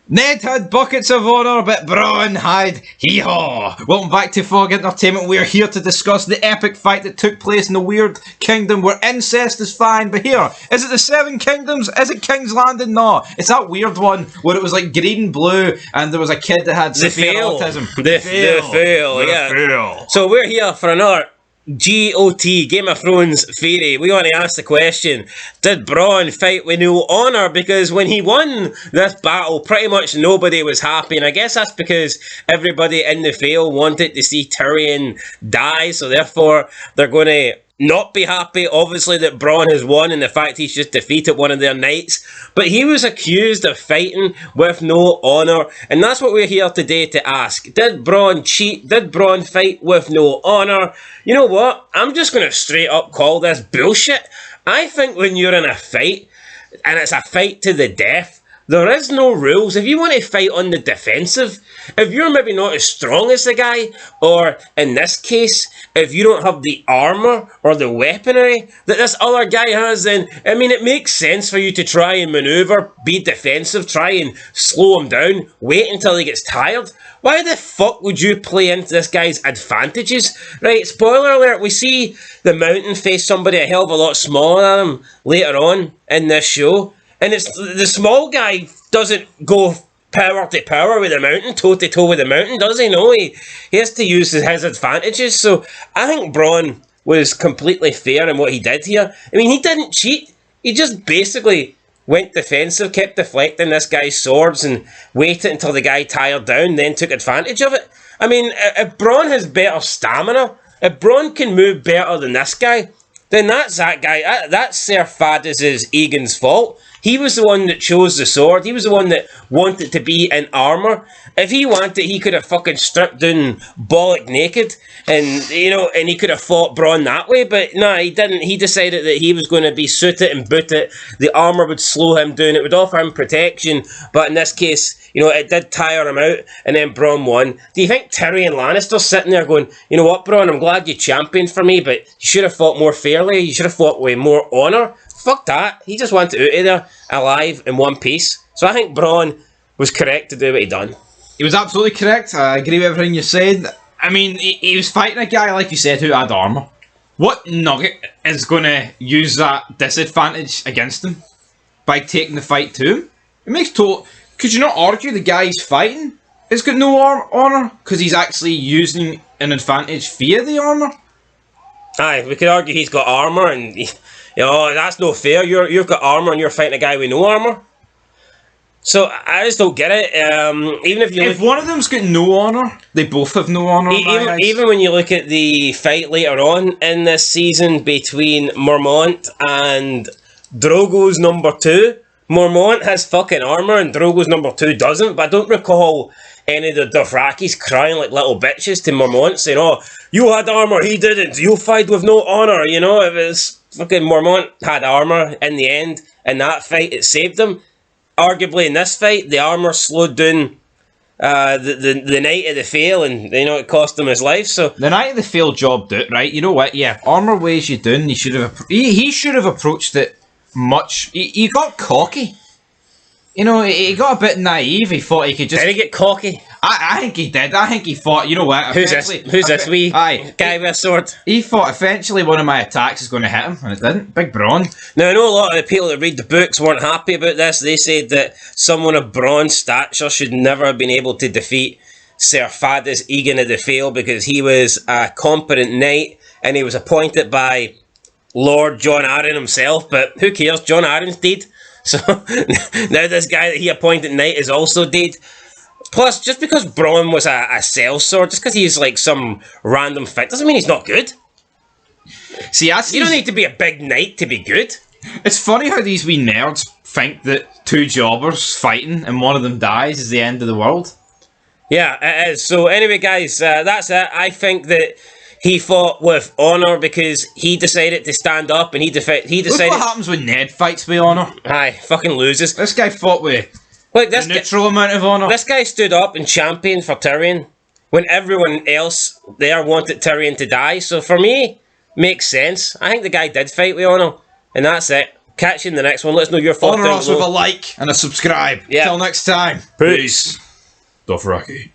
Ned had buckets of honour, but Bronn had hee-haw. Welcome back to Fog Entertainment. We're here to discuss the epic fight that took place in the weird kingdom where incest is fine. But here, is it the Seven Kingdoms? Is it King's Landing? No, it's that weird one where it was like green, blue, and there was a kid that had severe autism. The fail, yeah. So we're here for another GOT, Game of Thrones theory. We want to ask the question, did Bronn fight with no honour? Because when he won this battle, pretty much nobody was happy, and I guess that's because everybody in the Vale wanted to see Tyrion die, so therefore they're going to not be happy, obviously, that Bronn has won and the fact he's just defeated one of their knights. But he was accused of fighting with no honour, and that's what we're here today to ask. Did Bronn cheat? Did Bronn fight with no honour? You know what? I'm just going to straight up call this bullshit. I think when you're in a fight, and it's a fight to the death, there is no rules. If you want to fight on the defensive, if you're maybe not as strong as the guy, or in this case, if you don't have the armour or the weaponry that this other guy has, then, I mean, it makes sense for you to try and manoeuvre, be defensive, try and slow him down, wait until he gets tired. Why the fuck would you play into this guy's advantages? Right, spoiler alert, we see the Mountain face somebody a hell of a lot smaller than him later on in this show. And it's the small guy doesn't go power to power with the Mountain, toe to toe with the Mountain, does he? No, he has to use his advantages. So I think Bronn was completely fair in what he did here. I mean, he didn't cheat. He just basically went defensive, kept deflecting this guy's swords and waited until the guy tired down, then took advantage of it. I mean, if Bronn has better stamina, if Bronn can move better than this guy, then that's that guy. That's Sir Vardis Egan's fault. He was the one that chose the sword. He was the one that wanted to be in armour. If he wanted, he could have fucking stripped down bollock naked and, you know, and he could have fought Bronn that way. But no, he didn't. He decided that he was going to be suited and booted. The armour would slow him down. It would offer him protection. But in this case, you know, it did tire him out, and then Bronn won. Do you think Tyrion Lannister's sitting there going, you know what, Bronn, I'm glad you championed for me, but you should have fought more fairly. You should have fought with more honour. Fuck that. He just wanted out of there alive in one piece. So I think Bronn was correct to do what he done. He was absolutely correct. I agree with everything you said. I mean, he was fighting a guy, like you said, who had armour. What nugget is going to use that disadvantage against him by taking the fight to him? It makes total... Could you not argue the guy he's fighting has got no honour because he's actually using an advantage via the armour? Aye, we could argue he's got armour and... You know, that's no fair. You've got armour and you're fighting a guy with no armour. So I just don't get it. Even if one of them's got no honour, they both have no honour. Even when you look at the fight later on in this season between Mormont and Drogo's number 2, Mormont has fucking armour and Drogo's number 2 doesn't. But I don't recall any of the Dothrakis crying like little bitches to Mormont saying, "Oh, you had armour, he didn't. You fight with no honour." You know, it was fucking Mormont had armour in the end. In that fight, it saved him. Arguably, in this fight, the armour slowed down the Knight of the Vale, and you know it cost him his life. So the Knight of the Vale jobbed it, right? You know what? Yeah, armour weighs you down. He should have approached it much. He got cocky. You know, he got a bit naive. He thought he could just... Did he get cocky? I think he did. I think he thought, you know what? Who's this wee guy with a sword? He thought eventually one of my attacks is going to hit him, and it didn't. Big Bronn. Now, I know a lot of the people that read the books weren't happy about this. They said that someone of Bronn's stature should never have been able to defeat Sir Vardis Egan of the Vale because he was a competent knight and he was appointed by Lord Jon Arryn himself. But who cares? Jon Arryn's dead. So now this guy that he appointed knight is also dead. Plus, just because Bronn was a sellsword, just because he's like some random fit, doesn't mean he's not good. See, you don't need to be a big knight to be good. It's funny how these wee nerds think that two jobbers fighting and one of them dies is the end of the world. Yeah, it is. So anyway, guys, that's it. I think that he fought with honour because he decided to stand up and he decided... Look what happens when Ned fights with honour. Aye, fucking loses. This guy fought with a neutral amount of honour. This guy stood up and championed for Tyrion when everyone else there wanted Tyrion to die. So for me, makes sense. I think the guy did fight with honour. And that's it. Catch you in the next one. Let us know your thoughts. Honour us with a like and a subscribe. Yeah. Till next time. Peace. Dothraki.